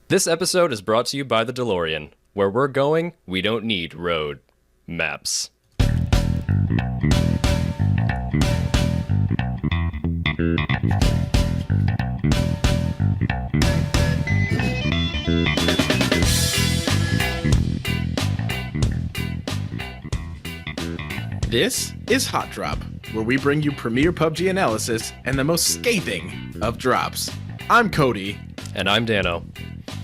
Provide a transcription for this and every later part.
This episode is brought to you by the DeLorean. Where we're going, we don't need road maps. This is Hot Drop, where we bring you premier PUBG analysis and the most scathing of drops. I'm Cody. And I'm Dano.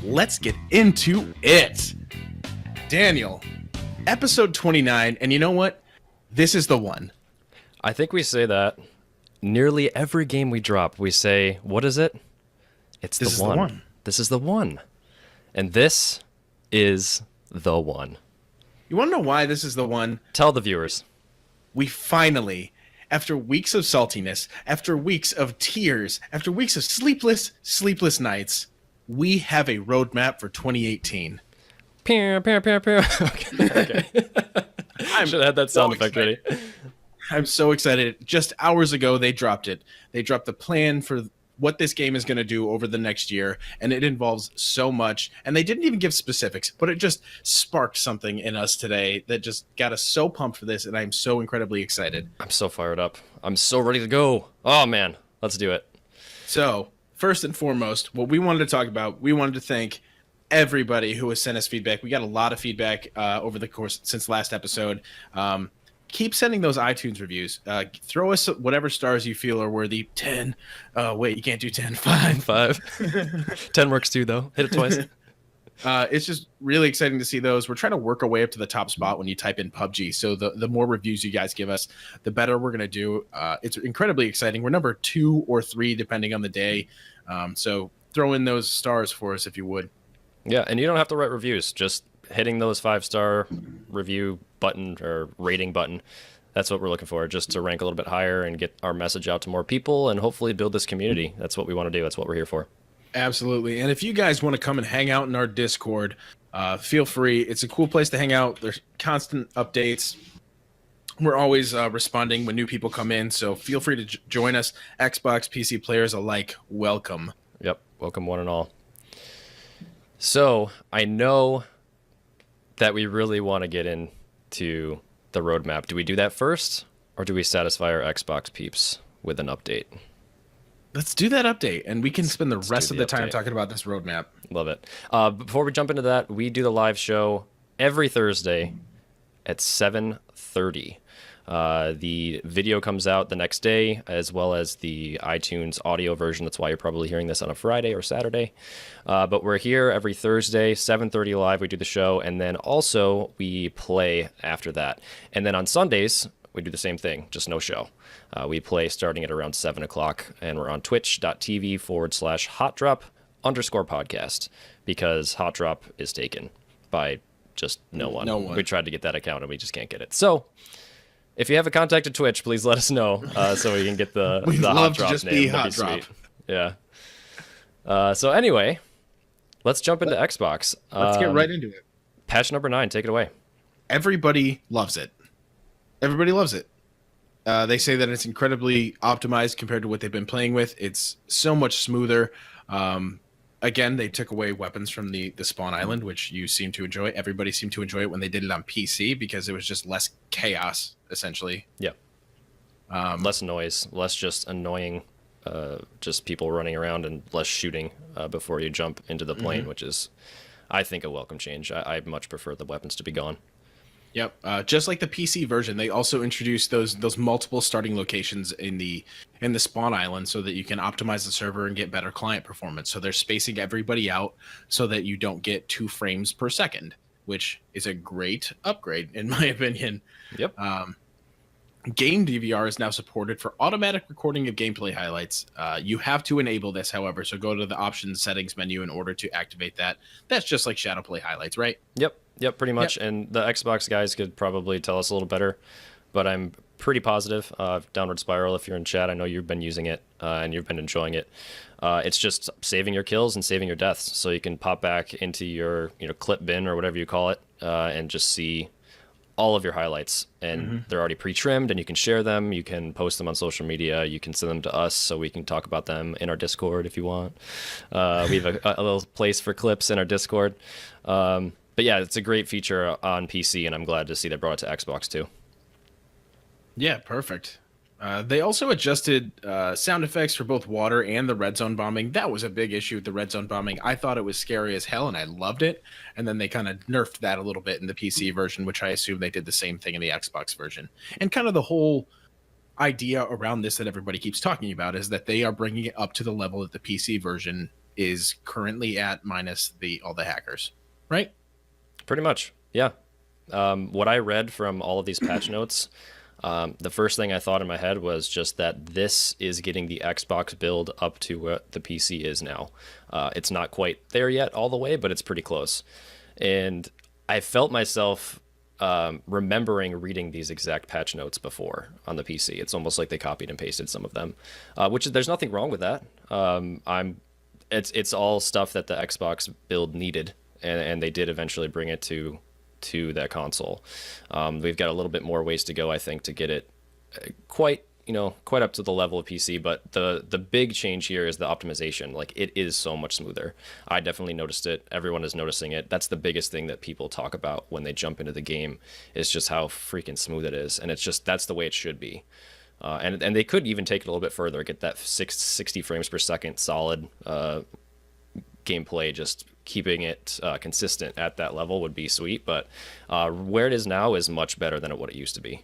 Let's get into it. Daniel, episode 29, and you know what? This is the one. I think we say that nearly every game we drop, we say, what is it? It's This is the the one. one. This is the one. And this is the one. You want to know why this is the one? Tell the viewers. We finally, after weeks of saltiness, after weeks of tears, after weeks of sleepless nights, we have a roadmap for 2018. Pew, pew, pew, pew. Okay. I should have had that sound effect ready. I'm so excited. Just hours ago, they dropped it. They dropped the plan for what this game is going to do over the next year, and it involves so much. And they didn't even give specifics, but it just sparked something in us today that just got us so pumped for this, and I'm so incredibly excited. I'm so fired up. I'm so ready to go. Oh, man. Let's do it. So, first and foremost, what we wanted to talk about, we wanted to thank everybody who has sent us feedback. We got a lot of feedback over the course since last episode. Keep sending those iTunes reviews. Throw us whatever stars you feel are worthy. 10. Wait, you can't do 10. 5. 5. 10 works too, though. Hit it twice. It's just really exciting to see those. We're trying to work our way up to the top spot when you type in PUBG. So the more reviews you guys give us, the better we're going to do. It's incredibly exciting. We're number 2 or 3, depending on the day. So throw in those stars for us if you would. Yeah, and you don't have to write reviews. Just hitting those 5-star review button or rating button. That's what we're looking for, just to rank a little bit higher and get our message out to more people and hopefully build this community. That's what we want to do. That's what we're here for. Absolutely. And if you guys want to come and hang out in our Discord, feel free. It's a cool place to hang out. There's constant updates. We're always responding when new people come in, so feel free to join us. Xbox, PC players alike, welcome. Yep, welcome one and all. So, I know that we really want to get into the roadmap. Do we do that first, or do we satisfy our Xbox peeps with an update? Let's do that update, and we can spend the rest do of the the time update. talking about this roadmap. Love it. Before we jump into that, we do the live show every Thursday at 7:30. The video comes out the next day, as well as the iTunes audio version. That's why you're probably hearing this on a Friday or Saturday. But we're here every Thursday, 7:30 live. We do the show, and then also we play after that. And then on Sundays, we do the same thing, just no show. We play starting at around 7 o'clock, and we're on twitch.tv/HOTDROP_podcast, because HOTDROP is taken by just no one. No one. We tried to get that account, and we just can't get it. So if you have a contact at Twitch, please let us know so we can get the We'd the love Hot to Drop just name. be That'd Hot Drop. sweet. Yeah. So anyway, let's jump into Xbox. Let's get right into it. Patch number 9, take it away. Everybody loves it. Everybody loves it. They say that it's incredibly optimized compared to what they've been playing with. It's so much smoother. Again, they took away weapons from the spawn island, which you seem to enjoy. Everybody seemed to enjoy it when they did it on PC because it was just less chaos, essentially. Yeah. Less noise, less just annoying, just people running around, and less shooting before you jump into the plane, which is, I think, a welcome change. I much prefer the weapons to be gone. Yep. Just like the PC version, they also introduced those multiple starting locations in the spawn island so that you can optimize the server and get better client performance. So they're spacing everybody out so that you don't get 2 frames per second, which is a great upgrade in my opinion. Yep. Game DVR is now supported for automatic recording of gameplay highlights. You have to enable this, however, so go to the options settings menu in order to activate that. That's just like Shadowplay highlights, right? Yep, pretty much. Yep. And the Xbox guys could probably tell us a little better, but I'm pretty positive. Downward Spiral, if you're in chat, I know you've been using it and you've been enjoying it. It's just saving your kills and saving your deaths, so you can pop back into your clip bin or whatever you call it, and just see all of your highlights, and they're already pre-trimmed, and you can share them, you can post them on social media, you can send them to us so we can talk about them in our Discord if you want. We have a little place for clips in our Discord. But yeah, it's a great feature on PC, and I'm glad to see they brought it to Xbox too. Yeah, perfect. They also adjusted sound effects for both water and the red zone bombing. That was a big issue with the red zone bombing. I thought it was scary as hell, and I loved it. And then they kind of nerfed that a little bit in the PC version, which I assume they did the same thing in the Xbox version. And kind of the whole idea around this that everybody keeps talking about is that they are bringing it up to the level that the PC version is currently at, minus all the hackers, right? Pretty much, yeah. What I read from all of these patch notes, the first thing I thought in my head was just that this is getting the Xbox build up to what the PC is now. It's not quite there yet all the way, but it's pretty close. And I felt myself remembering reading these exact patch notes before on the PC. It's almost like they copied and pasted some of them, which there's nothing wrong with that. It's all stuff that the Xbox build needed, and they did eventually bring it to that console. We've got a little bit more ways to go, I think, to get it quite up to the level of PC. But the big change here is the optimization. Like, it is so much smoother. I definitely noticed it. Everyone is noticing it. That's the biggest thing that people talk about when they jump into the game, is just how freaking smooth it is. And it's just, that's the way it should be. And they could even take it a little bit further, get that 60 frames per second solid gameplay. Just keeping it consistent at that level would be sweet, but where it is now is much better than what it used to be.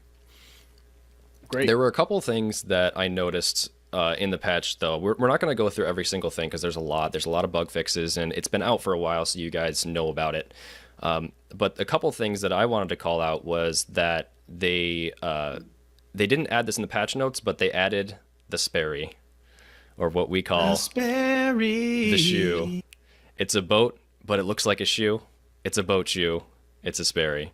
Great. There were a couple things that I noticed in the patch, though. We're not going to go through every single thing because there's a lot of bug fixes, and it's been out for a while, so you guys know about it. But a couple things that I wanted to call out was that they didn't add this in the patch notes, but they added the Sperry, or what we call the shoe. It's a boat, but it looks like a shoe. It's a boat shoe. It's a Sperry.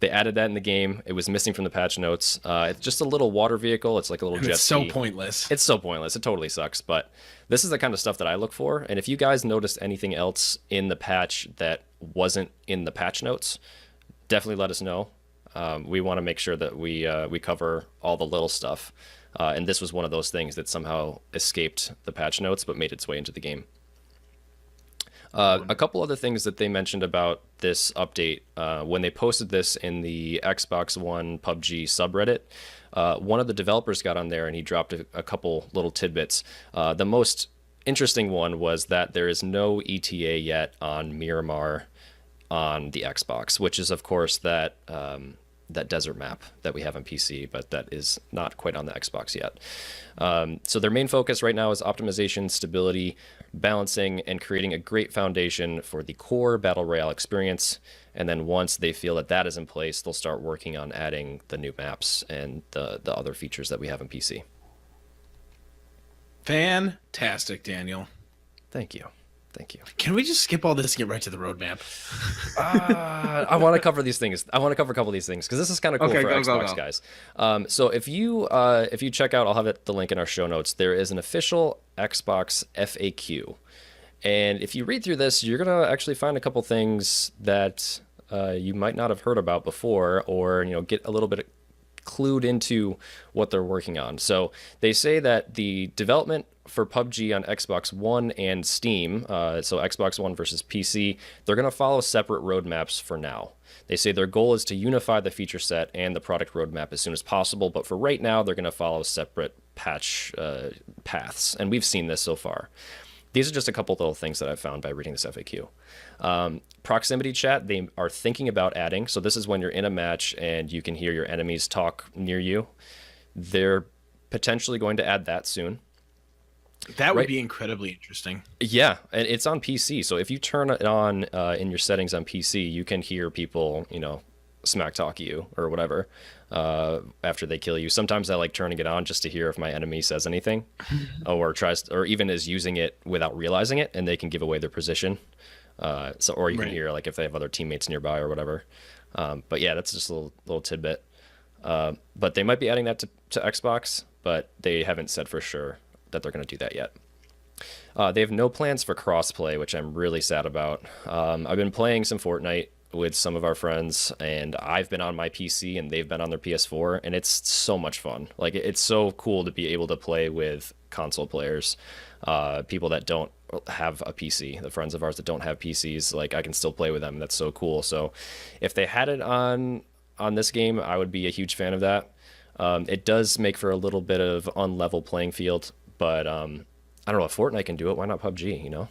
They added that in the game. It was missing from the patch notes. It's just a little water vehicle. It's like a little jet ski. It's so pointless. It's so pointless. It totally sucks. But this is the kind of stuff that I look for. And if you guys noticed anything else in the patch that wasn't in the patch notes, definitely let us know. We want to make sure that we cover all the little stuff. And this was one of those things that somehow escaped the patch notes but made its way into the game. A couple other things that they mentioned about this update, when they posted this in the Xbox One PUBG subreddit, one of the developers got on there and he dropped a couple little tidbits. The most interesting one was that there is no ETA yet on Miramar on the Xbox, which is, of course, that desert map that we have on PC, but that is not quite on the Xbox yet. So their main focus right now is optimization, stability, balancing, and creating a great foundation for the core Battle Royale experience. And then once they feel that that is in place, they'll start working on adding the new maps and the other features that we have on PC. Fantastic, Daniel. Thank you. Thank you. Can we just skip all this and get right to the roadmap? I want to cover these things. I want to cover a couple of these things because this is kind of cool for Xbox guys. So if you check out, I'll have the link in our show notes. There is an official Xbox FAQ, and if you read through this, you're gonna actually find a couple things that you might not have heard about before, or get a little bit clued into what they're working on. So they say that the development for PUBG on Xbox One and Steam, so Xbox One versus PC, they're going to follow separate roadmaps for now. They say their goal is to unify the feature set and the product roadmap as soon as possible, but for right now, they're going to follow separate patch paths, and we've seen this so far. These are just a couple little things that I've found by reading this FAQ. Proximity chat, they are thinking about adding. So this is when you're in a match and you can hear your enemies talk near you. They're potentially going to add that soon. That would be incredibly interesting. Yeah, and it's on PC. So if you turn it on in your settings on PC, you can hear people, smack talk you or whatever after they kill you. Sometimes I like turning it on just to hear if my enemy says anything or even is using it without realizing it, and they can give away their position. Or you can hear like if they have other teammates nearby or whatever. But yeah, that's just a little tidbit. But they might be adding that to Xbox, but they haven't said for sure that they're going to do that yet. They have no plans for crossplay, which I'm really sad about. I've been playing some Fortnite with some of our friends, and I've been on my PC and they've been on their PS4, and it's so much fun. Like it's so cool to be able to play with console players, people that don't have a PC, the friends of ours that don't have PCs. Like I can still play with them. That's so cool. So if they had it on this game, I would be a huge fan of that. It does make for a little bit of unlevel playing field, but I don't know if Fortnite can do it. Why not PUBG? You know,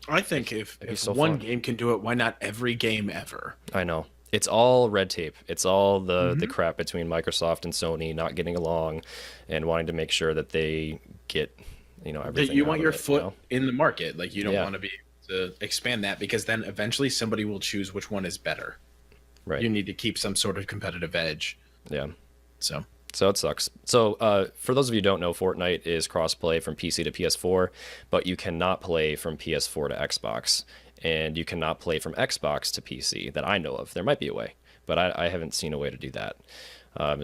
I think if so one fun. game can do it, why not every game ever? I know it's all red tape. It's all the crap between Microsoft and Sony not getting along, and wanting to make sure that they get That everything. you out want of your it, foot in the market. Like you don't Yeah. want to be able to expand that because then eventually somebody will choose which one is better. Right. You need to keep some sort of competitive edge. Yeah. So So it sucks. So for those of you who don't know, Fortnite is cross-play from PC to PS4, but you cannot play from PS4 to Xbox, and you cannot play from Xbox to PC that I know of. There might be a way, but I haven't seen a way to do that.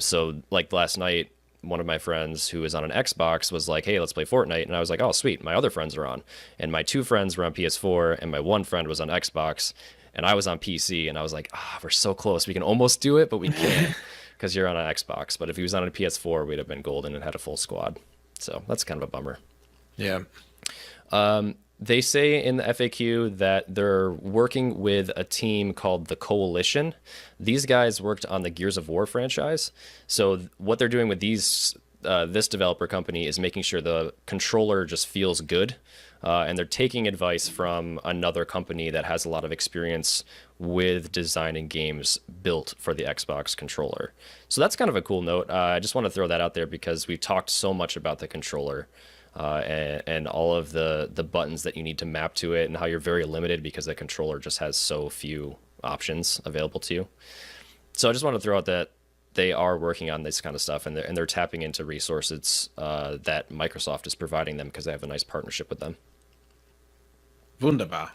So like last night, one of my friends who is on an Xbox was like, "Hey, let's play Fortnite," and I was like, "Oh, sweet! My other friends are on," and my two friends were on PS4, and my one friend was on Xbox, and I was on PC, and I was like, we're so close. We can almost do it, but we can't because you're on an Xbox. But if he was on a PS4, we'd have been golden and had a full squad. So that's kind of a bummer. yeah, They say in the FAQ that they're working with a team called the Coalition. These guys worked on the Gears of War franchise. So what they're doing with this developer company is making sure the controller just feels good. And they're taking advice from another company that has a lot of experience with designing games built for the Xbox controller. So that's kind of a cool note. I just want to throw that out there because we've talked so much about the controller. And all of the buttons that you need to map to it, and how you're very limited because the controller just has so few options available to you. So I just want to throw out that they are working on this kind of stuff, and they're tapping into resources that Microsoft is providing them because they have a nice partnership with them. wunderbar.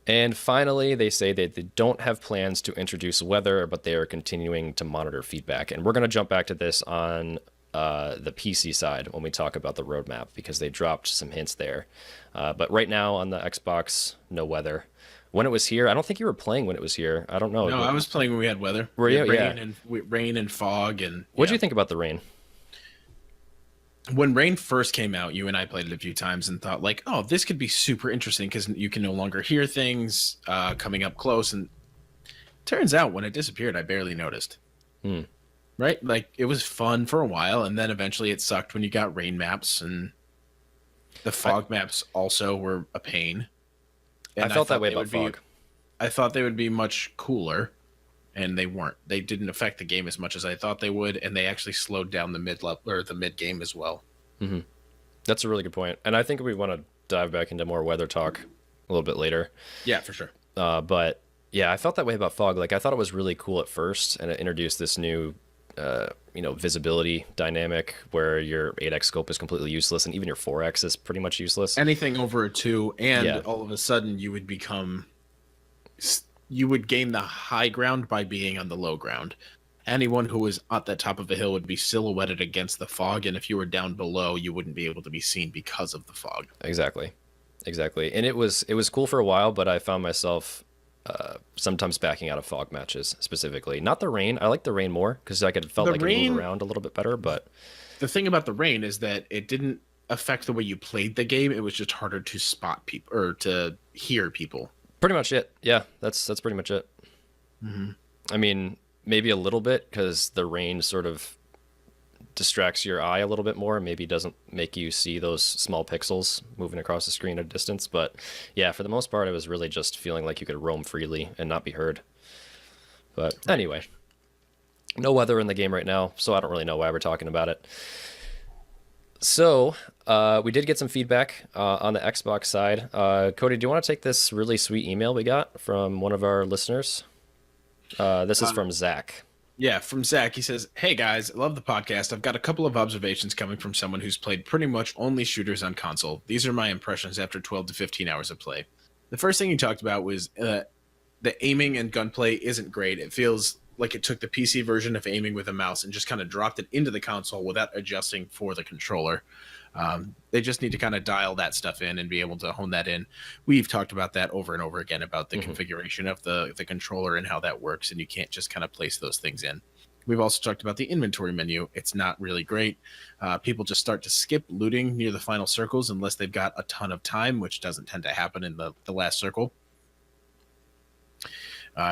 And finally, they say that they don't have plans to introduce weather, but they are continuing to monitor feedback. And we're going to jump back to this on the PC side when we talk about the roadmap, because they dropped some hints there. But right now on the Xbox, no weather. When it was here, I don't think you were playing when it was here. I don't know. No, I was playing when we had weather. Were We had you? rain Yeah. and rain and fog and. What did yeah. you think about the rain? When rain first came out, you and I played it a few times and thought like, oh, this could be super interesting because you can no longer hear things coming up close. And turns out when it disappeared, I barely noticed. Right? Like it was fun for a while, and then eventually it sucked when you got rain maps, and the fog maps also were a pain. And I felt that thought way they about would be- fog. I thought they would be much cooler, and they weren't. They didn't affect the game as much as I thought they would, and they actually slowed down the mid level or the mid game as well. That's a really good point. And I think we want to dive back into more weather talk a little bit later. Yeah, for sure. But yeah, I felt that way about fog. Like I thought it was really cool at first, and it introduced this new visibility dynamic where your 8x scope is completely useless, and even your 4x is pretty much useless. Anything over a 2, and Yeah. all of a sudden you would gain the high ground by being on the low ground. Anyone who was at the top of a hill would be silhouetted against the fog, and if you were down below, you wouldn't be able to be seen because of the fog. Exactly. And it was cool for a while, but I found myself sometimes backing out of fog matches specifically. Not the rain. I like the rain more because I felt The like I could rain- move around a little bit better. But The thing about the rain is that it didn't affect the way you played the game. It was just harder to spot people or to hear people. pretty much it. Yeah, that's pretty much it. I mean, maybe a little bit because the rain sort of distracts your eye a little bit more, maybe doesn't make you see those small pixels moving across the screen at a distance. But yeah, for the most part, it was really just feeling like you could roam freely and not be heard. But anyway, no weather in the game right now, so I don't really know why we're talking about it. So we did get some feedback on the Xbox side. Cody, do you want to take this really sweet email we got from one of our listeners? This is from Zach. Yeah, from Zach. He says, "Hey guys, I love the podcast. I've got a couple of observations coming from someone who's played pretty much only shooters on console. These are my impressions after 12 to 15 hours of play. The first thing he talked about was the aiming and gunplay isn't great. It feels like it took the PC version of aiming with a mouse and just kind of dropped it into the console without adjusting for the controller. They just need to kind of dial that stuff in and be able to hone that in. We've talked about that over and over again about the configuration of the controller and how that works, and you can't just kind of place those things in. We've also talked about the inventory menu. It's not really great. People just start to skip looting near the final circles unless they've got a ton of time, which doesn't tend to happen in the last circle.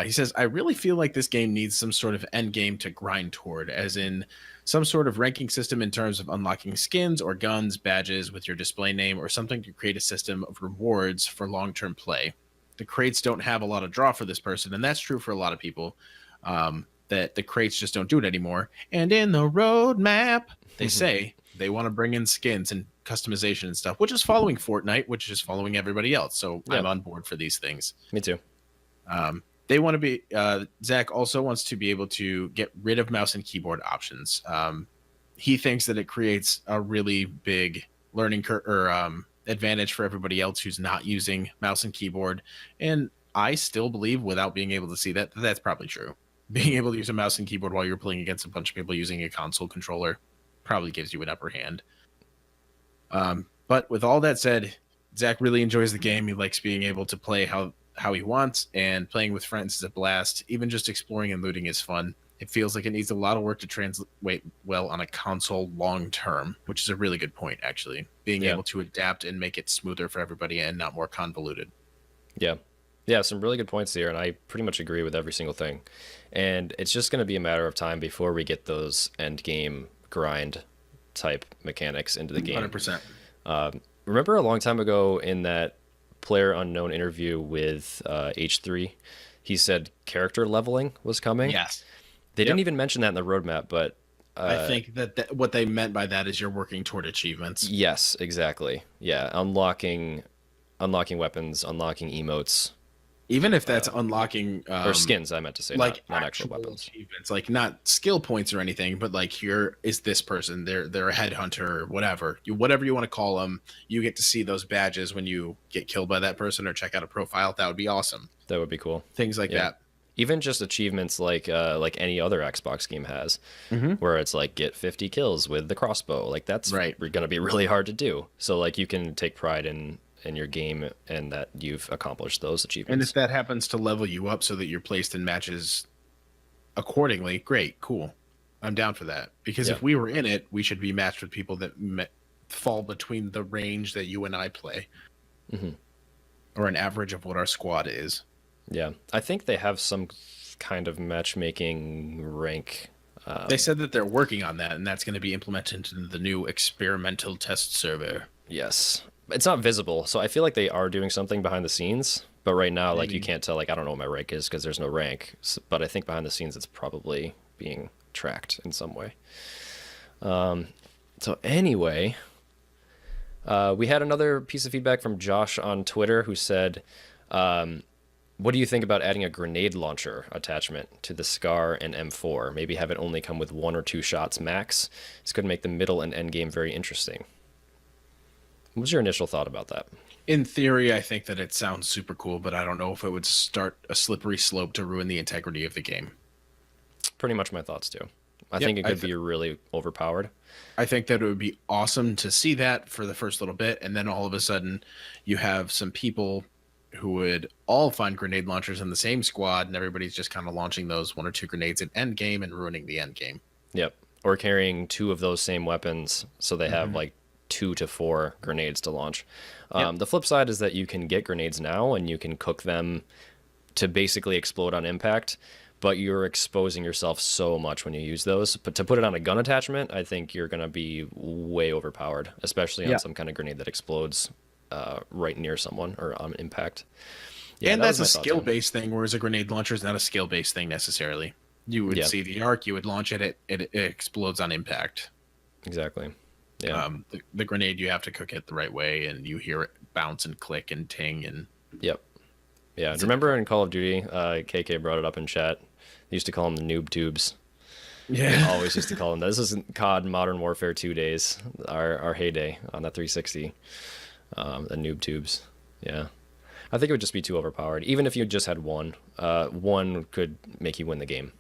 He says, I really feel like this game needs some sort of end game to grind toward, as in some sort of ranking system in terms of unlocking skins or guns, badges with your display name, or something to create a system of rewards for long-term play. The crates don't have a lot of draw for this person, and that's true for a lot of people, that the crates just don't do it anymore. And in the roadmap, they say they want to bring in skins and customization and stuff, which is following Fortnite, which is following everybody else. So I'm on board for these things. Me too. They want to be Zach also wants to be able to get rid of mouse and keyboard options. He thinks that it creates a really big learning curve or advantage for everybody else who's not using mouse and keyboard. And I still believe, without being able to see that, that's probably true. Being able to use a mouse and keyboard while you're playing against a bunch of people using a console controller probably gives you an upper hand. But with all that said, Zach really enjoys the game. He likes being able to play how he wants, and playing with friends is a blast. Even just exploring and looting is fun. It feels like it needs a lot of work to translate well on a console long term, which is a really good point, actually. Being able to adapt and make it smoother for everybody and not more convoluted. Yeah, some really good points here, and I pretty much agree with every single thing. And it's just going to be a matter of time before we get those end game grind type mechanics into the game. 100%. Remember a long time ago in that Player Unknown interview with H3, he said character leveling was coming? Yes. They didn't even mention that in the roadmap, but I think that what they meant by that is you're working toward achievements. Yes, exactly. Yeah, unlocking weapons, unlocking emotes. Even if that's unlocking or skins, I meant to say, like not actual weapons. Achievements, like not skill points or anything, but like here is this person. They're a headhunter or whatever. Whatever you want to call them, you get to see those badges when you get killed by that person or check out a profile. That would be awesome. That would be cool. Things like that. Even just achievements like any other Xbox game has, where it's like get 50 kills with the crossbow. Like that's going to be really hard to do. So like you can take pride in your game and that you've accomplished those achievements. And if that happens to level you up so that you're placed in matches accordingly, great, cool. I'm down for that. Because if we were in it, we should be matched with people that fall between the range that you and I play. Or an average of what our squad is. Yeah. I think they have some kind of matchmaking rank. They said that they're working on that, and that's going to be implemented into the new experimental test server. Yes. It's not visible, so I feel like they are doing something behind the scenes. But right now, like, you can't tell, like, I don't know what my rank is because there's no rank. But I think behind the scenes, it's probably being tracked in some way. So anyway, we had another piece of feedback from Josh on Twitter who said, what do you think about adding a grenade launcher attachment to the SCAR and M4? Maybe have it only come with 1 or 2 shots max. This could make the middle and end game very interesting. What was your initial thought about that? In theory, I think that it sounds super cool, but I don't know if it would start a slippery slope to ruin the integrity of the game. Pretty much my thoughts, too. I think it could be really overpowered. I think that it would be awesome to see that for the first little bit, and then all of a sudden you have some people who would all find grenade launchers in the same squad, and everybody's just kind of launching those 1 or 2 grenades in end game and ruining the end game. Yep. Or carrying 2 of those same weapons, so they have like 2 to 4 grenades to launch. The flip side is that you can get grenades now and you can cook them to basically explode on impact, but you're exposing yourself so much when you use those. But to put it on a gun attachment, I think you're going to be way overpowered, especially on some kind of grenade that explodes right near someone or on impact. Yeah, and that's a skill-based thing, whereas a grenade launcher is not a skill-based thing necessarily. You would see the arc, you would launch it, it explodes on impact. Exactly. Yeah. The grenade, you have to cook it the right way, and you hear it bounce and click and ting. And Yep. Yeah. Remember in Call of Duty, KK brought it up in chat. They used to call them the noob tubes. Yeah. They always used to call them that. This is COD Modern Warfare 2 days, our heyday on the 360. The noob tubes. Yeah. I think it would just be too overpowered. Even if you just had one could make you win the game.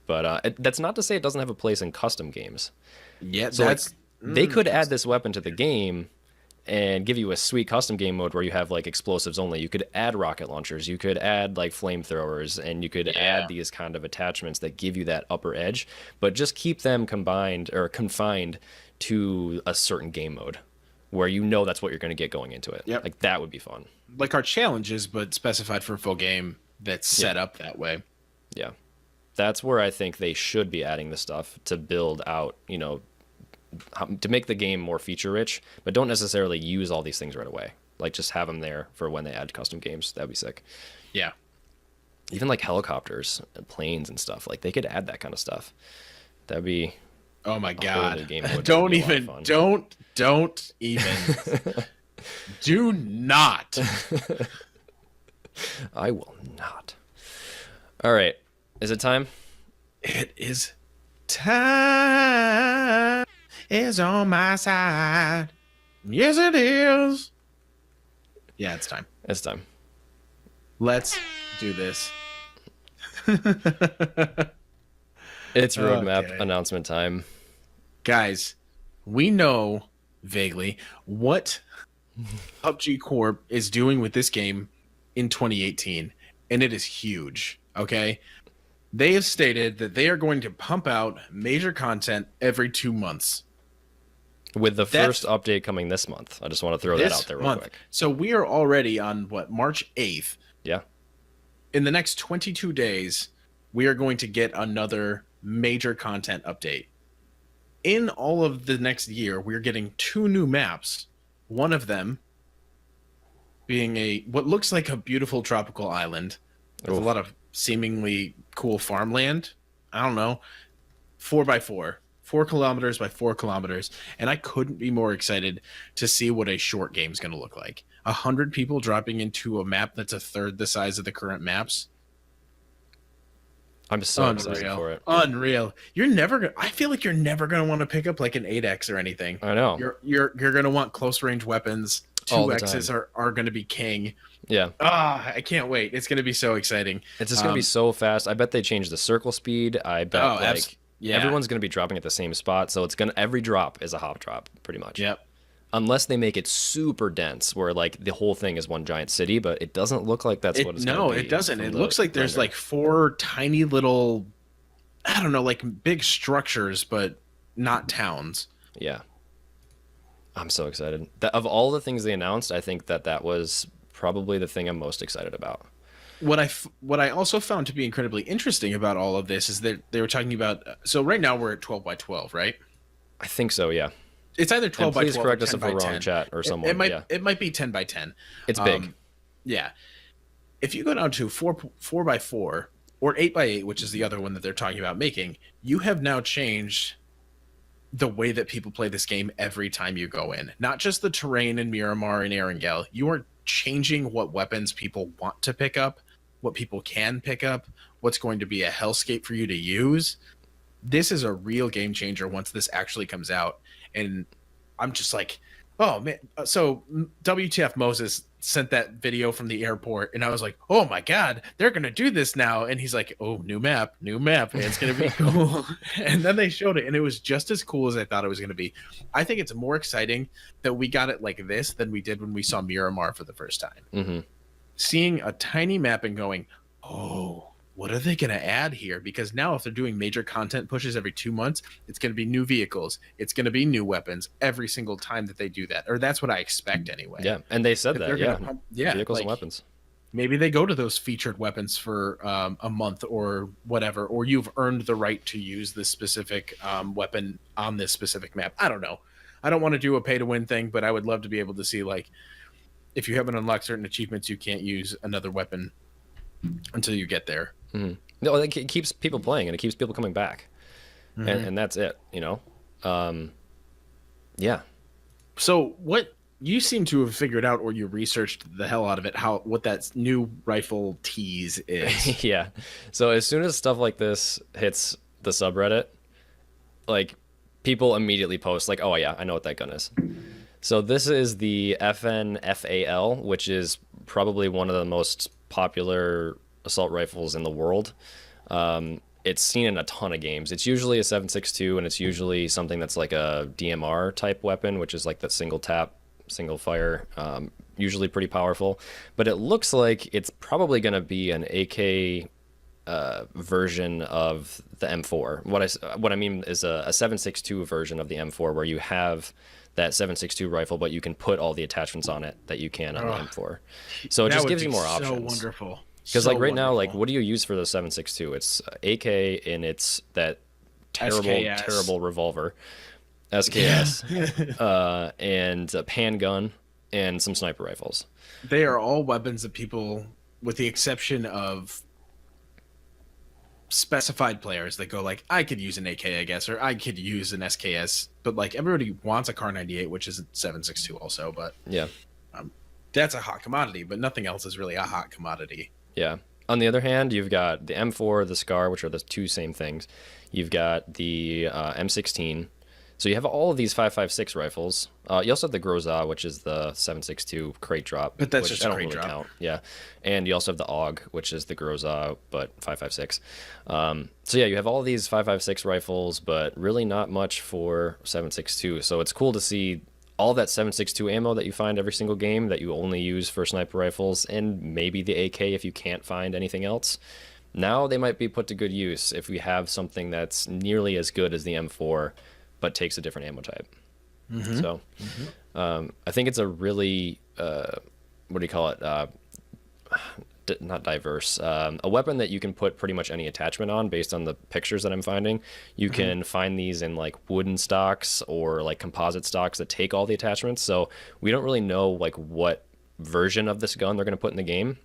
But that's not to say it doesn't have a place in custom games. Yeah, so They could add this weapon to the game and give you a sweet custom game mode where you have like explosives only. You could add rocket launchers, you could add like flamethrowers, and you could add these kind of attachments that give you that upper edge, but just keep them combined or confined to a certain game mode where you know that's what you're going to get going into it. Yep. Like that would be fun. Like our challenges, but specified for a full game that's set up that way. Yeah. That's where I think they should be adding the stuff to build out, you know, to make the game more feature rich, but don't necessarily use all these things right away. Like just have them there for when they add custom games. That'd be sick. Yeah. Even like helicopters and planes and stuff. Like they could add that kind of stuff. That'd be Oh my god. Game mode. Don't even don't even do not. I will not. All right. Is it time? It is time is on my side. Yes, it is. Yeah, it's time. It's time. Let's do this. It's roadmap announcement time. Guys, we know vaguely what PUBG Corp is doing with this game in 2018, and it is huge, okay? They have stated that they are going to pump out major content every 2 months. With the first update coming this month. I just want to throw that out there real quick. So we are already on, what, March 8th? Yeah. In the next 22 days, we are going to get another major content update. In all of the next year, we're getting 2 new maps. One of them being what looks like a beautiful tropical island with a lot of seemingly cool farmland. I don't know. 4x4. 4 kilometers by 4 kilometers. And I couldn't be more excited to see what a short game's going to look like. 100 people dropping into a map that's a third the size of the current maps. I'm so excited for it. Unreal. I feel like you're never gonna want to pick up like an 8x or anything. I know. You're gonna want close range weapons. 2x's are gonna be king. Yeah. I can't wait. It's gonna be so exciting. It's just gonna be so fast. I bet they changed the circle speed. I bet everyone's gonna be dropping at the same spot. So every drop is a hop drop, pretty much. Yep. Unless they make it super dense, where like the whole thing is one giant city, but it doesn't look like that's what it's going to be. No, it doesn't. It looks like there's like 4 tiny little, I don't know, like big structures, but not towns. Yeah. I'm so excited. Of all the things they announced, I think that was probably the thing I'm most excited about. What I also found to be incredibly interesting about all of this is that they were talking about, so right now we're at 12 by 12, right? I think so, yeah. It's either 12 by 12 please correct us if by we're 10. wrong, chat, or someone. It might be 10 by 10. It's big. Yeah. If you go down to 4 by 4 or 8 by 8, which is the other one that they're talking about making, you have now changed the way that people play this game every time you go in. Not just the terrain in Miramar and Erangel. You are changing what weapons people want to pick up, what people can pick up, what's going to be a hellscape for you to use. This is a real game changer once this actually comes out. And I'm just like, oh man. So WTF Moses sent that video from the airport, and I was like, oh my god, they're gonna do this now. And he's like, oh, new map, and it's gonna be cool. And then they showed it, and it was just as cool as I thought it was gonna be. I think it's more exciting that we got it like this than we did when we saw Miramar for the first time. Mm-hmm. Seeing a tiny map and going, oh, what are they going to add here? Because now if they're doing major content pushes every 2 months, it's going to be new vehicles. It's going to be new weapons every single time that they do that. Or that's what I expect anyway. Yeah, and they said that, yeah. Vehicles and weapons. Maybe they go to those featured weapons for a month or whatever, or you've earned the right to use this specific weapon on this specific map. I don't know. I don't want to do a pay-to-win thing, but I would love to be able to see, like, if you haven't unlocked certain achievements, you can't use another weapon until you get there. Mm-hmm. No, it keeps people playing and it keeps people coming back, and that's it. You know, yeah. So what you seem to have figured out, or you researched the hell out of it, what that new rifle tease is. Yeah. So as soon as stuff like this hits the subreddit, like people immediately post like, "Oh yeah, I know what that gun is." So this is the FNFAL, which is probably one of the most popular assault rifles in the world. it's seen in a ton of games. It's usually a 7.62, and it's usually something that's like a DMR type weapon, which is like that single tap, single fire, usually pretty powerful. But it looks like it's probably going to be an AK version of the M4. What I mean is a 7.62 version of the M4, where you have that 7.62 rifle, but you can put all the attachments on it that you can on the M4. So it That just would gives you be more so options. wonderful. Because So like right now, like wonderful. what do you use for the 7.62? It's AK, and it's that terrible, SKS. terrible revolver, SKS, and a handgun, and some sniper rifles. They are all weapons that people, with the exception of specified players that go like, I could use an AK, I guess, or I could use an SKS, but like everybody wants a Car 98, which is a 7.62 also, but Yeah. that's a hot commodity, but nothing else is really a hot commodity. Yeah. On the other hand, you've got the M4, the SCAR, which are the two same things. You've got the M16. So you have all of these 5.56 rifles. You also have the Groza, which is the 7.62 crate drop. But that's which just I a don't crate really drop. count. Yeah. And you also have the AUG, which is the Groza, but 5.56. So yeah, you have all these 5.56 rifles, but really not much for 7.62. So it's cool to see all that 7.62 ammo that you find every single game that you only use for sniper rifles, and maybe the AK if you can't find anything else. Now they might be put to good use if we have something that's nearly as good as the M4, but takes a different ammo type. So I think it's a really, what do you call it? Not diverse. A weapon that you can put pretty much any attachment on based on the pictures that I'm finding. You can find these in like wooden stocks or like composite stocks that take all the attachments. So we don't really know like what version of this gun they're going to put in the game.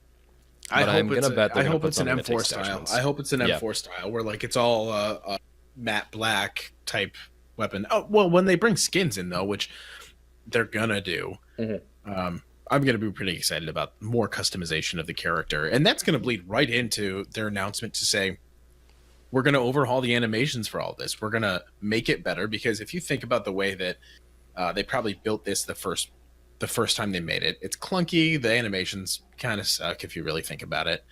But I'm going to bet they're I going to hope put it's an something that M4 takes style. attachments. I hope it's an Yeah. M4 style where like it's all matte black type weapon. Oh well, when they bring skins in though, which they're gonna do, I'm gonna be pretty excited about more customization of the character, and that's gonna bleed right into their announcement to say we're gonna overhaul the animations for all this. We're gonna make it better because if you think about the way that they probably built this the first time they made it, it's clunky. The animations kind of suck if you really think about it.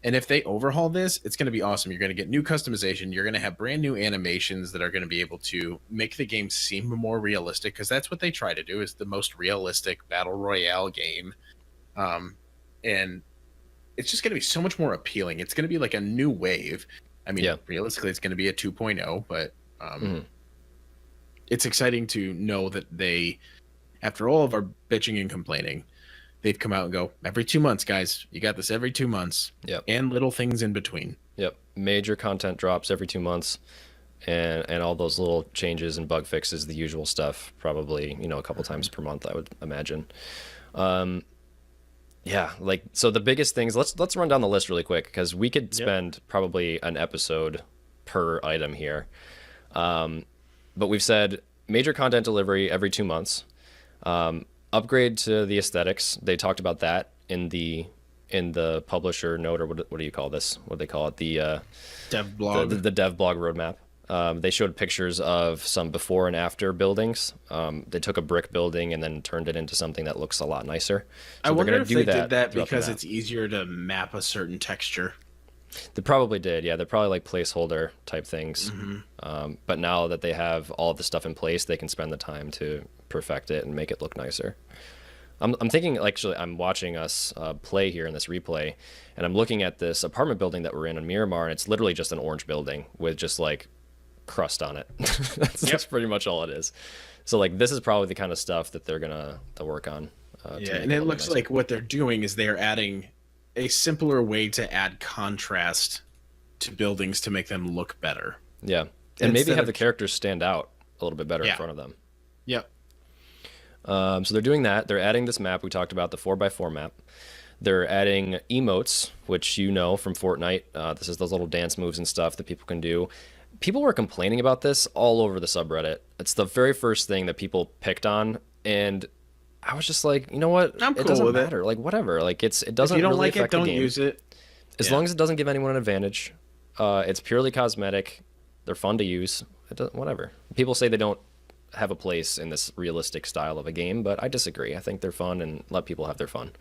And if they overhaul this, it's going to be awesome. You're going to get new customization. You're going to have brand new animations that are going to be able to make the game seem more realistic, because that's what they try to do, is the most realistic battle royale game. And it's just going to be so much more appealing. It's going to be like a new wave. I mean, realistically, it's going to be a 2.0, but it's exciting to know that they, after all of our bitching and complaining, they've come out and go, every 2 months, guys, you got this every 2 months. Yep. And little things in between. Yep. Major content drops every 2 months, and all those little changes and bug fixes, the usual stuff, probably, a couple times per month, I would imagine. Yeah, like, so the biggest things, let's run down the list really quick, because we could spend probably an episode per item here. But we've said major content delivery every 2 months. Upgrade to the aesthetics. They talked about that in the publisher note, or what do you call this? What do they call it? The Dev blog. the dev blog roadmap. They showed pictures of some before and after buildings. They took a brick building and then turned it into something that looks a lot nicer. So I wonder they're if gonna they did that throughout the because map. it's easier to map a certain texture. They probably did, yeah. They're probably like placeholder type things. But now that they have all of the stuff in place, they can spend the time to perfect it and make it look nicer. I'm thinking, actually, I'm watching us play here in this replay, and I'm looking at this apartment building that we're in Miramar, and it's literally just an orange building with just like crust on it. That's pretty much all it is. So like this is probably the kind of stuff that they're gonna work on. Yeah, and it looks like what they're doing is they're adding a simpler way to add contrast to buildings to make them look better. Yeah, and maybe Instead have of- the characters stand out a little bit better in Yeah. front of them. Yep. So they're doing that. They're adding this map we talked about, the 4x4 map. They're adding emotes, which from Fortnite. This is those little dance moves and stuff that people can do. People were complaining about this all over the subreddit. It's the very first thing that people picked on, and I was just like, you know what? I'm It cool doesn't with it. matter. Like, whatever. Like, it If doesn't you don't really like it, affect the don't game. use it. As long as it doesn't give anyone an advantage. It's purely cosmetic. They're fun to use. Whatever. People say they don't have a place in this realistic style of a game, but I disagree. I think they're fun, and let people have their fun.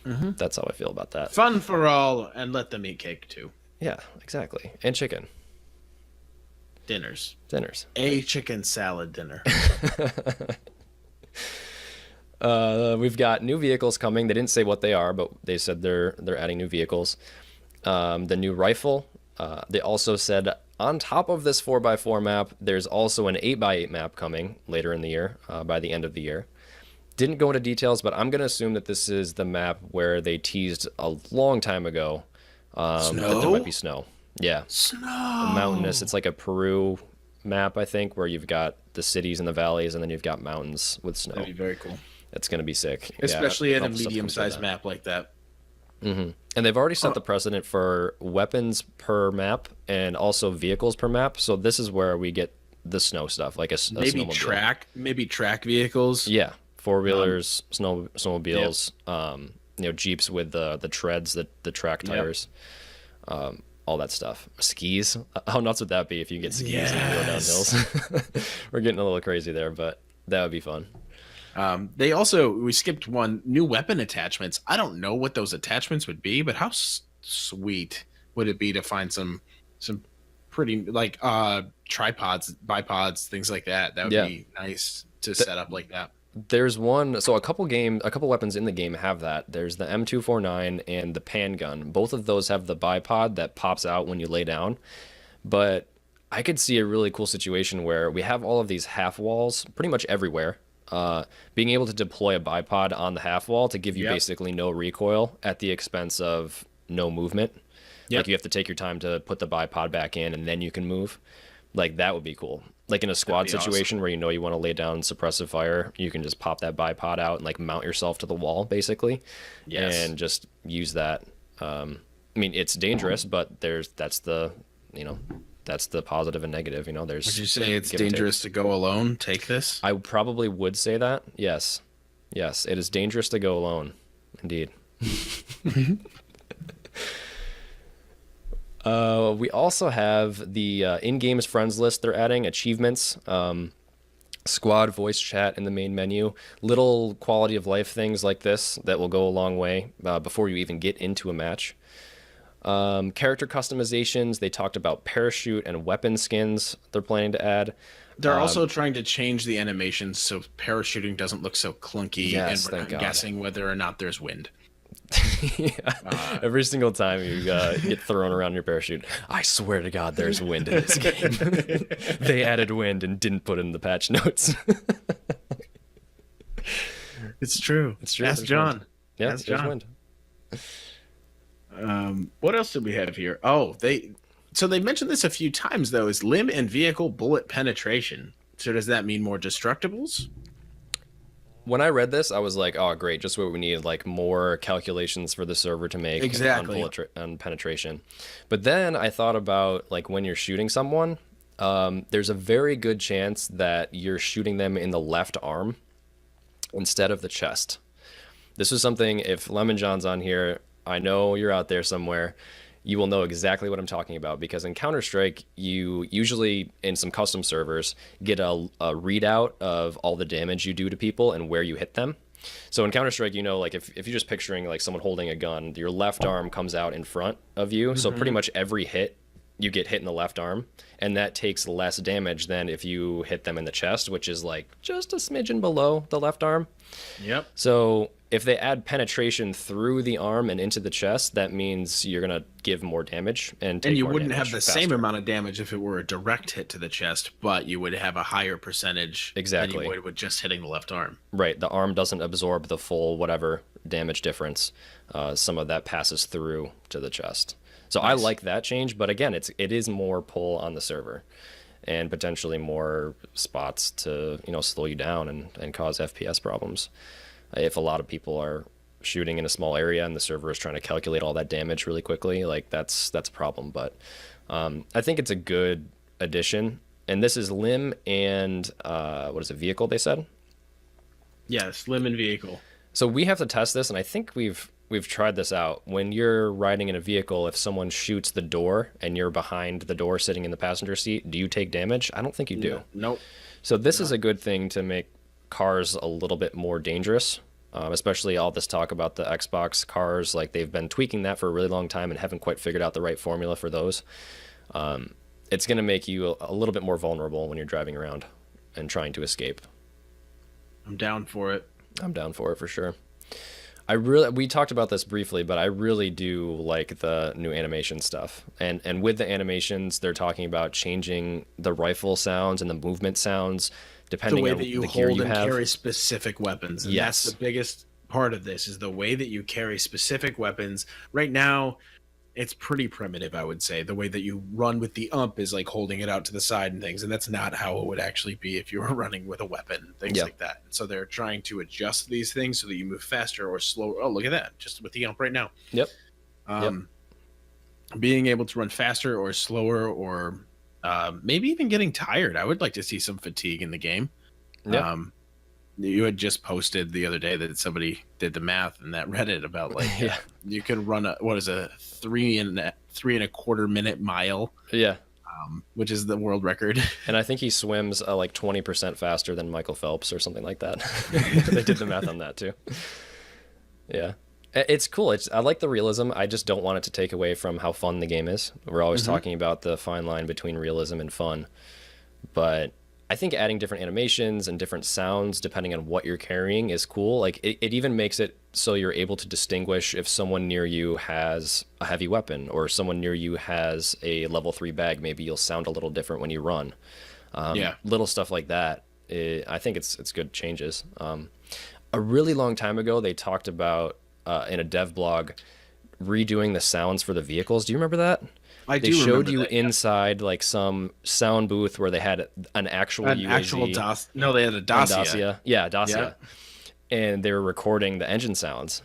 That's how I feel about that. Fun for all, and let them eat cake too. Yeah, exactly. And chicken Dinners. dinners. A chicken salad dinner. We've got new vehicles coming. They didn't say what they are, but they said they're adding new vehicles. The new rifle. They also said on top of this 4x4 map, there's also an 8x8 map coming later in the year, by the end of the year. Didn't go into details, but I'm going to assume that this is the map where they teased a long time ago that there might be snow. Yeah, Snow. mountainous. It's like a Peru map, I think, where you've got the cities and the valleys, and then you've got mountains with snow. That'd be very cool. It's going to be sick. Especially Yeah, in a all the stuff comes with medium-sized that. map like that. And they've already set the precedent for weapons per map and also vehicles per map. So this is where we get the snow stuff, like a Maybe snowmobile. maybe track vehicles. Yeah, four-wheelers, snowmobiles, Jeeps with the treads, the track tires, all that stuff. Skis. How nuts would that be if you get skis and you go down hills? We're getting a little crazy there, but that would be fun. We skipped one, new weapon attachments. I don't know what those attachments would be, but how sweet would it be to find some pretty like tripods, bipods, things like that. That would be nice to set up like that. There's one, so a couple weapons in the game have that. There's the M249 and the pan gun. Both of those have the bipod that pops out when you lay down. But I could see a really cool situation where we have all of these half walls pretty much everywhere. Being able to deploy a bipod on the half wall to give you basically no recoil at the expense of no movement. Like you have to take your time to put the bipod back in and then you can move. Like that would be cool. Like in a squad situation where you want to lay down suppressive fire, you can just pop that bipod out and like mount yourself to the wall basically, and just use that. I mean, it's dangerous, but that's the positive and negative. There's. Would you say it's dangerous to go alone? Take this. I probably would say that. Yes, it is dangerous to go alone. Indeed. We also have the in-games friends list they're adding, achievements, squad voice chat in the main menu, little quality of life things like this that will go a long way before you even get into a match. Character customizations, they talked about parachute and weapon skins they're planning to add. They're also trying to change the animations so parachuting doesn't look so clunky, and we're not guessing whether or not there's wind. Every single time you get thrown around your parachute, I swear to God, there's wind in this game. They added wind and didn't put it in the patch notes. It's true. It's true. Ask John. Yeah, Ask there's John. wind. What else did we have here? Oh, they mentioned this a few times though. Is limb and vehicle bullet penetration? So does that mean more destructibles? When I read this, I was like, "Oh, great! Just what we need, like more calculations for the server to make on penetration." But then I thought about like when you're shooting someone, there's a very good chance that you're shooting them in the left arm instead of the chest. This is something. If Lemon John's on here, I know you're out there somewhere. You will know exactly what I'm talking about because in Counter-Strike, you usually, in some custom servers, get a readout of all the damage you do to people and where you hit them. So in Counter-Strike, like if you're just picturing like someone holding a gun, your left arm comes out in front of you. So pretty much every hit, you get hit in the left arm. And that takes less damage than if you hit them in the chest, which is like just a smidgen below the left arm. Yep. So if they add penetration through the arm and into the chest, that means you're going to give more damage and take you more wouldn't damage have the faster. same amount of damage if it were a direct hit to the chest, but you would have a higher percentage than you would with just hitting the left arm. Right. The arm doesn't absorb the full whatever damage difference. Some of that passes through to the chest. So nice. I like that change, but again, it is more pull on the server and potentially more spots to slow you down and cause FPS problems. If a lot of people are shooting in a small area and the server is trying to calculate all that damage really quickly, like that's a problem. But I think it's a good addition. And this is limb and vehicle, they said? Yes, limb and vehicle. So we have to test this, and I think we've tried this out. When you're riding in a vehicle, if someone shoots the door and you're behind the door sitting in the passenger seat, do you take damage? I don't think you do. Nope. So this is a good thing to make cars a little bit more dangerous especially all this talk about the Xbox cars. Like they've been tweaking that for a really long time and haven't quite figured out the right formula for those. It's going to make you a little bit more vulnerable when you're driving around and trying to escape. I'm down for it. I'm down for it for sure. We talked about this briefly, but I really do like the new animation stuff. And with the animations, they're talking about changing the rifle sounds and the movement sounds depending on the gear you have. The way that you hold and carry specific weapons. And yes. That's the biggest part of this is the way that you carry specific weapons. Right now, it's pretty primitive, I would say. The way that you run with the ump is like holding it out to the side and things, and that's not how it would actually be if you were running with a weapon, things like that. So they're trying to adjust these things so that you move faster or slower. Oh, look at that, just with the ump right now. Yep. Being able to run faster or slower or maybe even getting tired. I would like to see some fatigue in the game. Yep. You had just posted the other day that somebody did the math in that Reddit about like you could run a 3.25 minute mile. Yeah. Which is the world record. And I think he swims like 20% faster than Michael Phelps or something like that. They did the math on that too. Yeah. It's cool. I like the realism. I just don't want it to take away from how fun the game is. We're always talking about the fine line between realism and fun. But I think adding different animations and different sounds depending on what you're carrying is cool. Like it even makes it so you're able to distinguish if someone near you has a heavy weapon or someone near you has a level 3 bag. Maybe you'll sound a little different when you run. Little stuff like that. I think it's good changes. A really long time ago, they talked about in a dev blog redoing the sounds for the vehicles. Do you remember that? They showed you inside like some sound booth where they had an actual UAV. They had a Dacia. Yeah, Dacia. Yeah. And they were recording the engine sounds.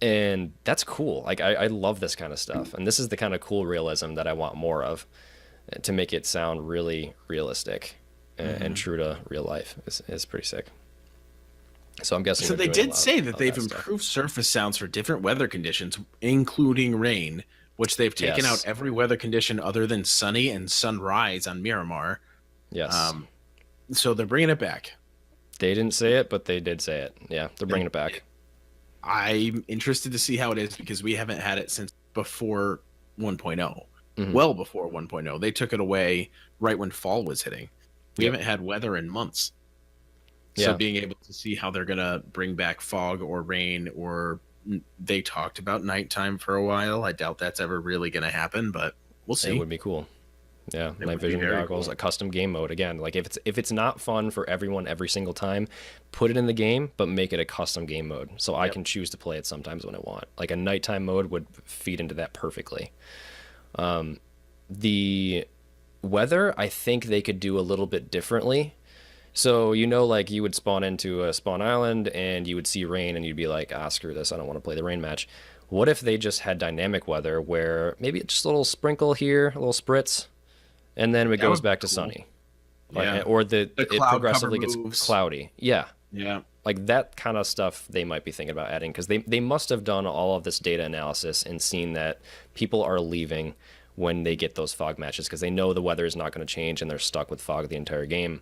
And that's cool. Like I love this kind of stuff. And this is the kind of cool realism that I want more of to make it sound really realistic and true to real life is pretty sick. So I'm guessing. So they did say that they've improved surface sounds for different weather conditions, including rain, which they've taken out every weather condition other than sunny and sunrise on Miramar. Yes. So they're bringing it back. They didn't say it, but they did say it. Yeah, they're bringing it back. I'm interested to see how it is because we haven't had it since before 1.0. Well before 1.0. They took it away right when fall was hitting. We haven't had weather in months. So being able to see how they're going to bring back fog or rain, or they talked about nighttime for a while. I doubt that's ever really going to happen, but we'll see. It would be cool. Yeah, night vision goggles, a custom game mode. Again, like if it's not fun for everyone every single time, put it in the game, but make it a custom game mode so I can choose to play it sometimes when I want. Like a nighttime mode would feed into that perfectly. The weather, I think they could do a little bit differently. So, like you would spawn into a spawn island and you would see rain and you'd be like, screw this, I don't want to play the rain match. What if they just had dynamic weather where maybe it's just a little sprinkle here, a little spritz, and then it goes back to sunny? Or it progressively gets cloudy. Yeah. Like that kind of stuff they might be thinking about adding because they must have done all of this data analysis and seen that people are leaving when they get those fog matches because they know the weather is not going to change and they're stuck with fog the entire game.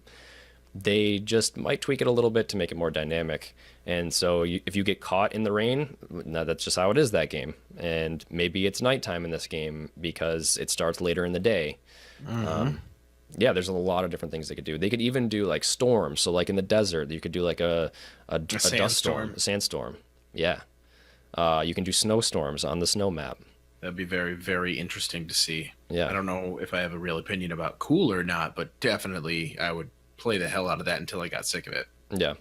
They just might tweak it a little bit to make it more dynamic. And so if you get caught in the rain, now that's just how it is that game. And maybe it's nighttime in this game because it starts later in the day. There's a lot of different things they could do. They could even do like storms. So like in the desert, you could do like a dust storm, a sandstorm. Yeah. You can do snowstorms on the snow map. That'd be very, very interesting to see. Yeah. I don't know if I have a real opinion about cool or not, but definitely I would play the hell out of that until I got sick of it. Yeah,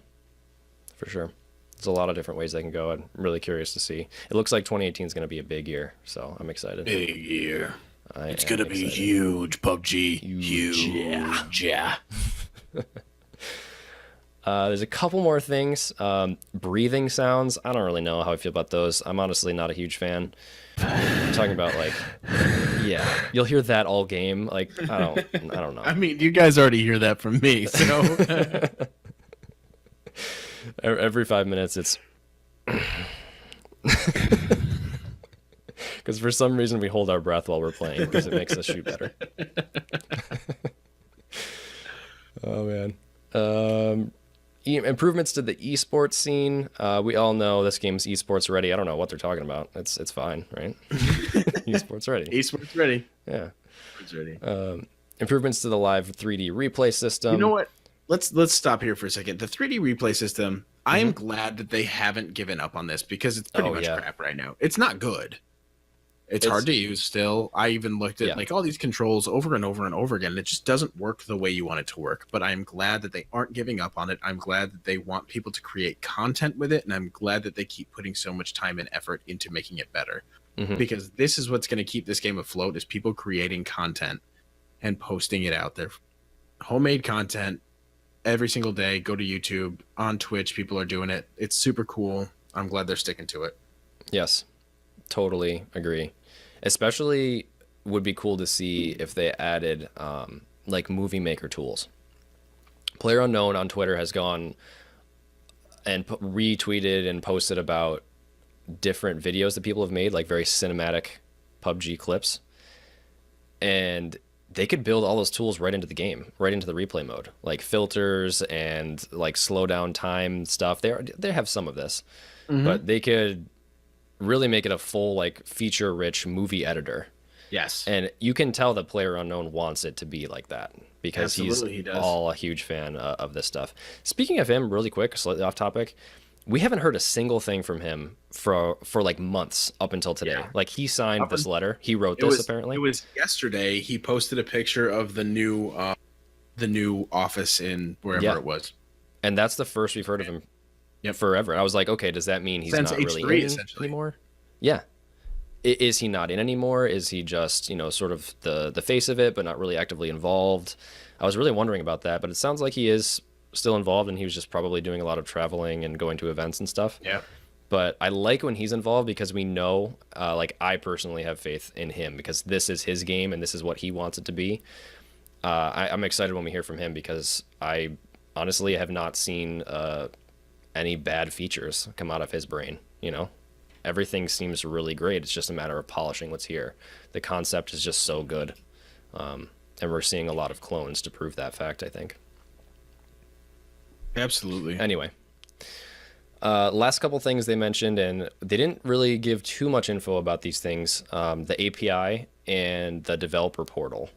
for sure. There's a lot of different ways they can go. I'm really curious to see. It looks like 2018 is going to be a big year, so I'm excited. Big year. It's going to be huge, PUBG. Huge. Yeah. There's a couple more things. Breathing sounds. I don't really know how I feel about those. I'm honestly not a huge fan. I'm talking about you'll hear that all game. Like I don't know. I mean, you guys already hear that from me, so every 5 minutes it's because for some reason we hold our breath while we're playing because it makes us shoot better. Oh man. Improvements to the esports scene. We all know this game's esports ready. I don't know what they're talking about. It's fine, right? Esports ready. Esports ready. Yeah. Esports ready. Improvements to the live 3D replay system. You know what? Let's stop here for a second. The 3D replay system. I am glad that they haven't given up on this because it's pretty much crap right now. It's not good. It's hard to use still. I even looked at like all these controls over and over and over again. It just doesn't work the way you want it to work. But I'm glad that they aren't giving up on it. I'm glad that they want people to create content with it. And I'm glad that they keep putting so much time and effort into making it better. Because this is what's going to keep this game afloat is people creating content and posting it out there. Homemade content every single day. Go to YouTube, on Twitch. People are doing it. It's super cool. I'm glad they're sticking to it. Yes, totally agree. Especially would be cool to see if they added like movie maker tools. PlayerUnknown on Twitter has gone and retweeted and posted about different videos that people have made, like very cinematic PUBG clips. And they could build all those tools right into the game, right into the replay mode, like filters and like slow down time stuff. They have some of this, but they could really make it a full like feature rich movie editor. Yes. And you can tell that PlayerUnknown wants it to be like that because he does. All a huge fan of this stuff. Speaking of him, really quick, slightly off topic, we haven't heard a single thing from him for like months up until today. Yeah. Like he signed this letter. He wrote this apparently. It was yesterday. He posted a picture of the new office in wherever it was. And that's the first we've heard of him forever. I was like, okay, does that mean he's not really in anymore? Yeah. Is he not in anymore? Is he just, sort of the face of it, but not really actively involved? I was really wondering about that, but it sounds like he is still involved, and he was just probably doing a lot of traveling and going to events and stuff. Yeah. But I like when he's involved because we know, like I personally have faith in him because this is his game and this is what he wants it to be. I'm excited when we hear from him because I honestly have not seen any bad features come out of his brain. Everything seems really great. It's just a matter of polishing what's here. The concept is just so good. And we're seeing a lot of clones to prove that fact, I think. Absolutely. Anyway, last couple things they mentioned, and they didn't really give too much info about these things, the API and the developer portal.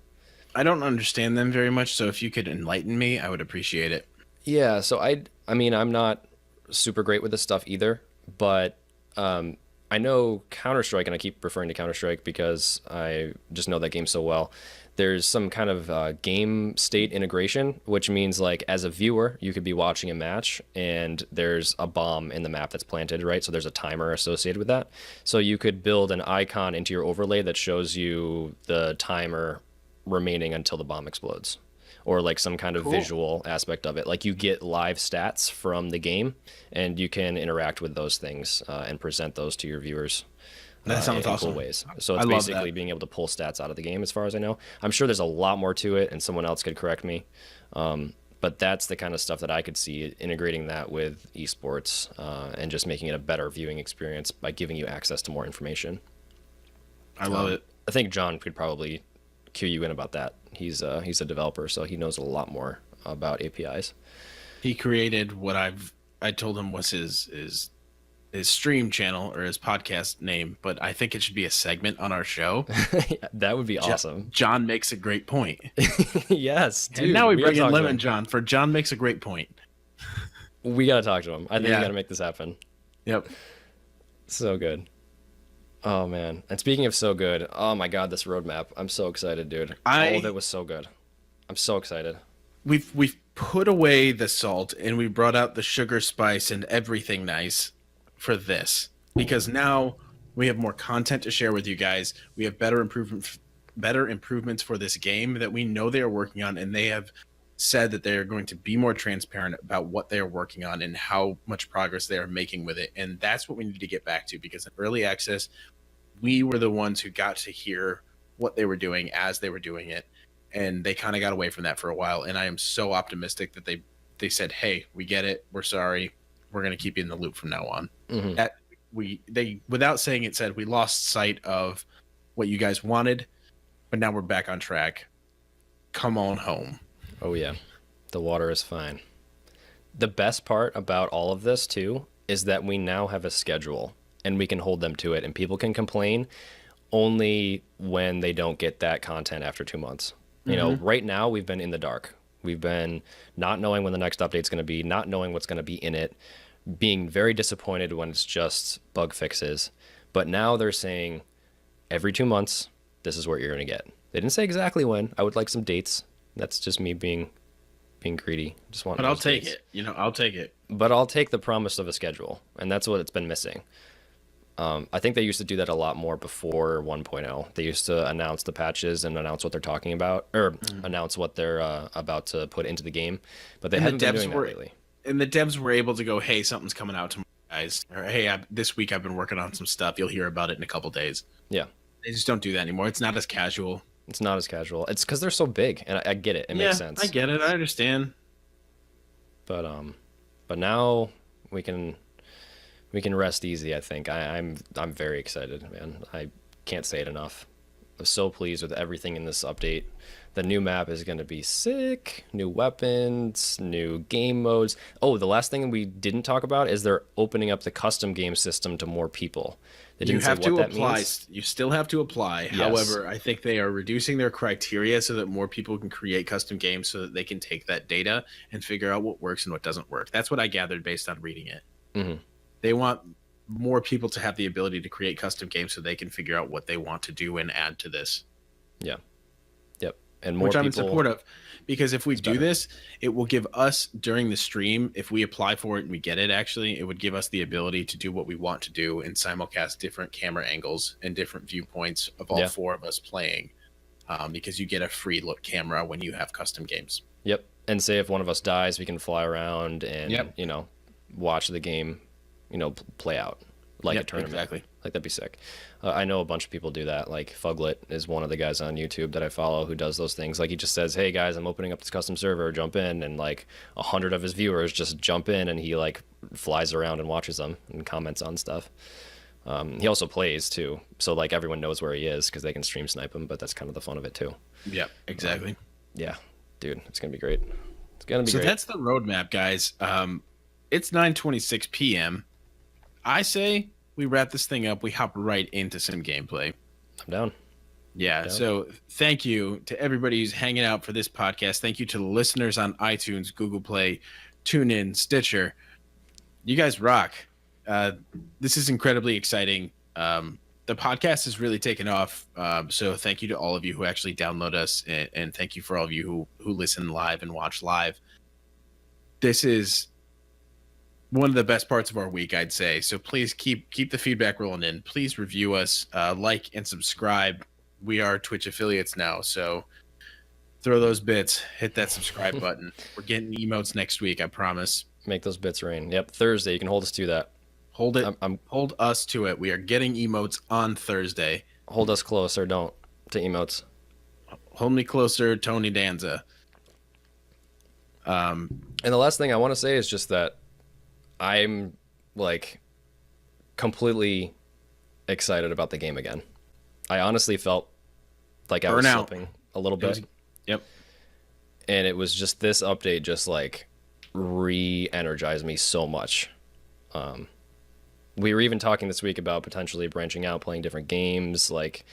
I don't understand them very much, so if you could enlighten me, I would appreciate it. Yeah, so I mean, I'm not super great with this stuff either, but I know Counter-Strike, and I keep referring to Counter-Strike because I just know that game so well. There's some kind of game state integration, which means like as a viewer, you could be watching a match and there's a bomb in the map that's planted, right? So there's a timer associated with that. So you could build an icon into your overlay that shows you the timer remaining until the bomb explodes, or like some kind of visual aspect of it. Like you get live stats from the game and you can interact with those things and present those to your viewers. That sounds in awesome. Cool ways. So it's basically being able to pull stats out of the game, as far as I know. I'm sure there's a lot more to it, and someone else could correct me. But that's the kind of stuff that I could see integrating that with esports and just making it a better viewing experience by giving you access to more information. I love it. I think John could probably cue you in about that. He's a developer, so he knows a lot more about APIs. He created what I told him was his stream channel or his podcast name, but I think it should be a segment on our show. That would be awesome. John makes a great point. Yes, dude. And now we bring in Lemon John for John makes a great point. We got to talk to him. I think we got to make this happen. Yep. So good. Oh, man. And speaking of so good, oh my God, this roadmap. I'm so excited, dude. All of it was so good. I'm so excited. We've put away the salt and we brought out the sugar, spice, and everything nice for this, because now we have more content to share with you guys. We have better improvements for this game that we know they are working on, and they have said that they are going to be more transparent about what they are working on and how much progress they are making with it. And that's what we need to get back to, because in early access, we were the ones who got to hear what they were doing as they were doing it, and they kind of got away from that for a while. And I am so optimistic that they said, hey, we get it, we're sorry, we're going to keep you in the loop from now on. Mm-hmm. That they without saying it, said we lost sight of what you guys wanted, but now we're back on track. Come on home. Oh yeah, the water is fine. The best part about all of this too is that we now have a schedule and we can hold them to it, and people can complain only when they don't get that content after 2 months. You know, right now we've been in the dark. We've been not knowing when the next update's going to be, not knowing what's going to be in it, being very disappointed when it's just bug fixes. But now they're saying every 2 months, this is what you're going to get. They didn't say exactly when. I would like some dates. That's just me being greedy. Just want. But I'll take dates. it. I'll take it. But I'll take the promise of a schedule, and that's what it's been missing. I think they used to do that a lot more before 1.0. They used to announce the patches and announce what they're talking about, or announce what they're about to put into the game. But they haven't been doing that lately. And the devs were able to go, hey, something's coming out tomorrow, guys. Or, hey, this week I've been working on some stuff. You'll hear about it in a couple days. Yeah. They just don't do that anymore. It's not as casual. It's not as casual. It's because they're so big, and I get it. It makes sense. I get it. I understand. But now we can rest easy. I think I'm very excited, man. I can't say it enough. I'm so pleased with everything in this update. The new map is going to be sick. New weapons, new game modes. Oh, the last thing we didn't talk about is they're opening up the custom game system to more people. They didn't say what that means. You still have to apply. Yes. However, I think they are reducing their criteria so that more people can create custom games so that they can take that data and figure out what works and what doesn't work. That's what I gathered based on reading it. Mm-hmm. They want more people to have the ability to create custom games so they can figure out what they want to do and add to this. Yeah. Yep. And more which I'm in people, support of, because if we do better. this, it will give us during the stream, if we apply for it and we get it, actually, it would give us the ability to do what we want to do and simulcast different camera angles and different viewpoints of all four of us playing, because you get a free look camera when you have custom games. Yep. And say if one of us dies, we can fly around and, you know, watch the game, you know, play out like a tournament. Exactly. Like, that'd be sick. I know a bunch of people do that. Like, Fuglet is one of the guys on YouTube that I follow who does those things. Like, he just says, hey, guys, I'm opening up this custom server, jump in. And, like, 100 of his viewers just jump in, and he, like, flies around and watches them and comments on stuff. He also plays, too. So, like, everyone knows where he is because they can stream snipe him, but that's kind of the fun of it, too. Yeah, exactly. Yeah, dude, it's going to be great. It's going to be great. So that's the roadmap, guys. It's 9:26 p.m. I say we wrap this thing up. We hop right into some gameplay. I'm down. Yeah. So thank you to everybody who's hanging out for this podcast. Thank you to the listeners on iTunes, Google Play, TuneIn, Stitcher. You guys rock. This is incredibly exciting. The podcast has really taken off. So thank you to all of you who actually download us, and thank you for all of you who listen live and watch live. This is one of the best parts of our week, I'd say. So please keep the feedback rolling in. Please review us, like and subscribe. We are Twitch affiliates now, so throw those bits, hit that subscribe button. We're getting emotes next week, I promise. Make those bits rain. Yep, Thursday. You can hold us to that. Hold it. Hold us to it. We are getting emotes on Thursday. Hold us close or don't to emotes. Hold me closer, Tony Danza. And the last thing I want to say is just that I'm, like, completely excited about the game again. I honestly felt like I was slipping a little bit. Yep. And it was just this update just, like, re-energized me so much. We were even talking this week about potentially branching out, playing different games, like,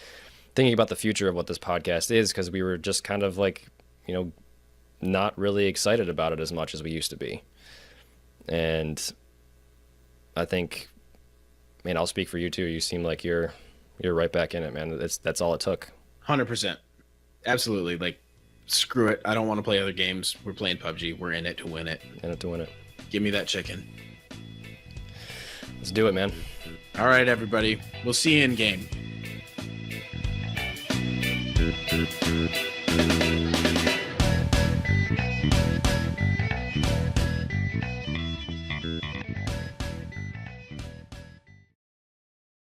thinking about the future of what this podcast is, because we were just kind of, like, you know, not really excited about it as much as we used to be. And I think, man, I'll speak for you too. You seem like you're right back in it, man. That's all it took. 100%. Absolutely. Like, screw it. I don't want to play other games. We're playing PUBG. We're in it to win it. In it to win it. Give me that chicken. Let's do it, man. All right, everybody. We'll see you in game.